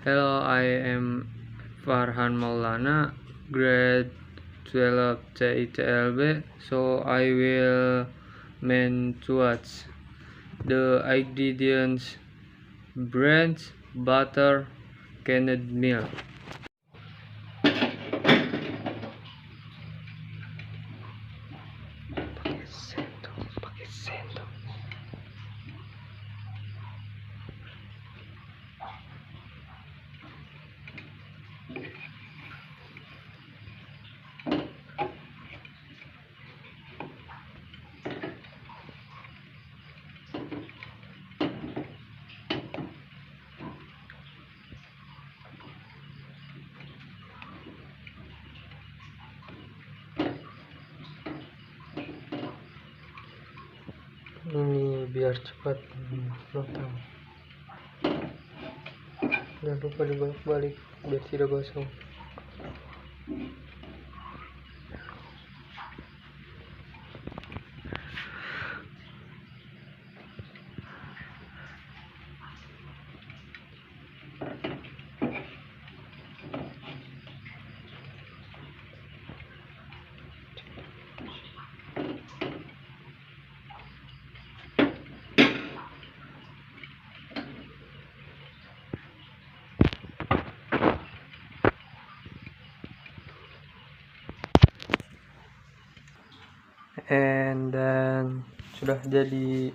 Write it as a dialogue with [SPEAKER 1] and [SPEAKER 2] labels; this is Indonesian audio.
[SPEAKER 1] Hello, I am Farhan Maulana, grade 12 Titl. So I will mention the ingredients: bread, butter, canned milk. Pakai sendok. Ini biar cepat matang. Jangan lupa dibalik-balik biar tidak gosong. And then sudah jadi